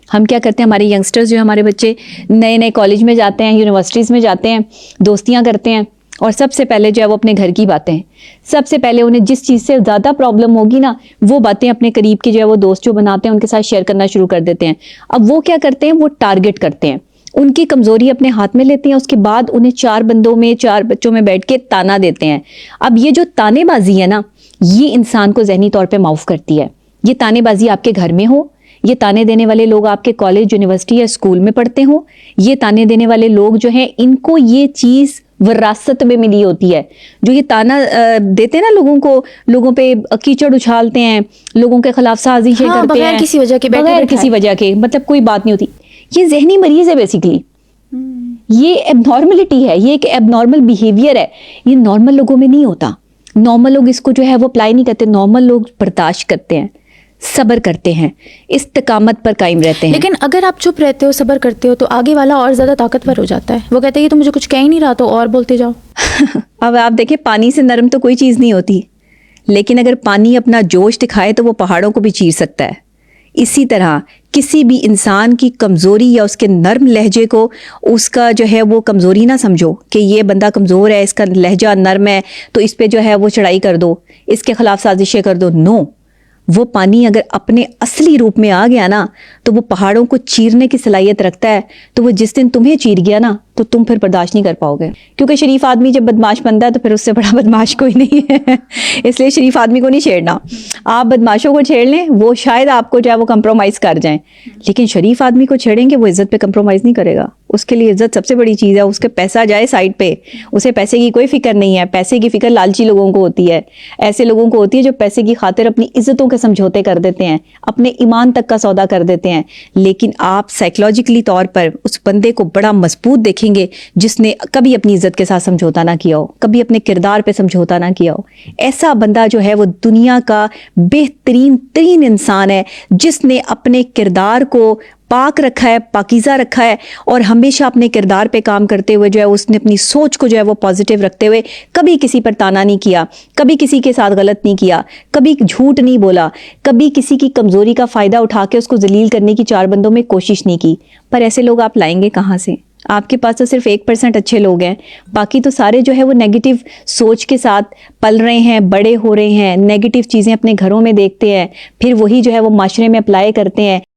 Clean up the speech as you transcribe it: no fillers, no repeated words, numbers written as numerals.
ہم کیا کرتے ہیں, ہمارے ینگسٹرز جو ہمارے بچے نئے نئے کالج میں جاتے ہیں, یونیورسٹیز میں جاتے ہیں, دوستیاں کرتے ہیں, اور سب سے پہلے جو ہے وہ اپنے گھر کی باتیں, سب سے پہلے انہیں جس چیز سے زیادہ پرابلم ہوگی نا وہ باتیں اپنے قریب کے جو ہے وہ دوست جو بناتے ہیں ان کے ساتھ شیئر کرنا شروع کر دیتے ہیں. اب وہ کیا کرتے ہیں, وہ ٹارگٹ کرتے ہیں, ان کی کمزوری اپنے ہاتھ میں لیتے ہیں, اس کے بعد انہیں 4 بندوں میں 4 بچوں میں بیٹھ کے تانا دیتے ہیں. اب یہ جو تانے بازی ہے نا, یہ انسان کو ذہنی طور پہ معاف کرتی ہے. یہ تانے بازی آپ کے گھر میں ہو, یہ تانے دینے والے لوگ آپ کے کالج, یونیورسٹی یا اسکول میں پڑھتے ہوں, یہ تانے دینے والے لوگ جو ہیں ان کو یہ چیز وراثت میں ملی ہوتی ہے. جو یہ تانا دیتے ہیں نا لوگوں کو, لوگوں پہ کیچڑ اچھالتے ہیں, لوگوں کے خلاف سازشیں کرتے ہیں بغیر کسی وجہ کے, بغیر کسی وجہ کے, مطلب کوئی بات نہیں ہوتی. یہ ذہنی مریض ہے بیسیکلی, یہ ایب نارملٹی ہے, یہ ایک ایب نارمل بیہیویئر ہے. یہ نارمل لوگوں میں نہیں ہوتا. نارمل لوگ اس کو جو ہے وہ اپلائی نہیں کرتے. نارمل لوگ برداشت کرتے ہیں, صبر کرتے ہیں, استقامت پر قائم رہتے ہیں. لیکن اگر آپ چپ رہتے ہو, صبر کرتے ہو, تو آگے والا اور زیادہ طاقتور ہو جاتا ہے. وہ کہتا ہے کہ تو مجھے کچھ کہہ ہی نہیں رہا, تو اور بولتے جاؤ. اب آپ دیکھیں, پانی سے نرم تو کوئی چیز نہیں ہوتی, لیکن اگر پانی اپنا جوش دکھائے تو وہ پہاڑوں کو بھی چیر سکتا ہے. اسی طرح کسی بھی انسان کی کمزوری یا اس کے نرم لہجے کو اس کا جو ہے وہ کمزوری نہ سمجھو کہ یہ بندہ کمزور ہے, اس کا لہجہ نرم ہے تو اس پہ جو ہے وہ چڑھائی کر دو, اس کے خلاف سازشیں کر دو. نو, وہ پانی اگر اپنے اصلی روپ میں آ گیا نا تو وہ پہاڑوں کو چیرنے کی صلاحیت رکھتا ہے. تو وہ جس دن تمہیں چیر گیا نا تو تم پھر برداشت نہیں کر پاؤ گے, کیونکہ شریف آدمی جب بدماش بنتا ہے تو پھر اس سے بڑا بدماش کوئی نہیں ہے. اس لیے شریف آدمی کو نہیں چھیڑنا. آپ بدماشوں کو چھیڑ لیں, وہ شاید آپ کو جو ہے وہ کمپرومائز کر جائیں, لیکن شریف آدمی کو چھیڑیں گے وہ عزت پہ کمپرومائز نہیں کرے گا. اس کے لیے عزت سب سے بڑی چیز ہے. اس کے پیسہ جائے سائڈ پہ, اسے پیسے کی کوئی فکر نہیں ہے. پیسے کی فکر لالچی لوگوں کو ہوتی ہے, ایسے لوگوں کو ہوتی ہے جو پیسے کی خاطر اپنی عزتوں کے سمجھوتے کر دیتے ہیں, اپنے ایمان تک کا سودا کر دیتے ہیں. لیکن آپ سائیکولوجیکلی طور پر اس بندے کو بڑا مضبوط دیکھیں گے جس نے کبھی اپنی عزت کے ساتھ سمجھوتا نہ کیا ہو, کبھی اپنے کردار پہ سمجھوتا نہ کیا ہو. ایسا بندہ جو ہے وہ دنیا کا بہترین ترین انسان ہے, جس نے اپنے کردار کو پاک رکھا ہے, پاکیزہ رکھا ہے, اور ہمیشہ اپنے کردار پہ کام کرتے ہوئے جو ہے اس نے اپنی سوچ کو جو ہے وہ پازیٹیو رکھتے ہوئے کبھی کسی پر تانا نہیں کیا, کبھی کسی کے ساتھ غلط نہیں کیا, کبھی جھوٹ نہیں بولا, کبھی کسی کی کمزوری کا فائدہ اٹھا کے اس کو ذلیل کرنے کی 4 بندوں میں کوشش نہیں کی. پر ایسے لوگ آپ لائیں گے کہاں سے؟ آپ کے پاس تو صرف 1% اچھے لوگ ہیں, باقی تو سارے جو ہے وہ نیگیٹو سوچ کے ساتھ پل رہے ہیں, بڑے ہو رہے ہیں, نیگیٹو چیزیں اپنے گھروں میں دیکھتے ہیں, پھر وہی جو ہے وہ معاشرے میں اپلائی کرتے ہیں.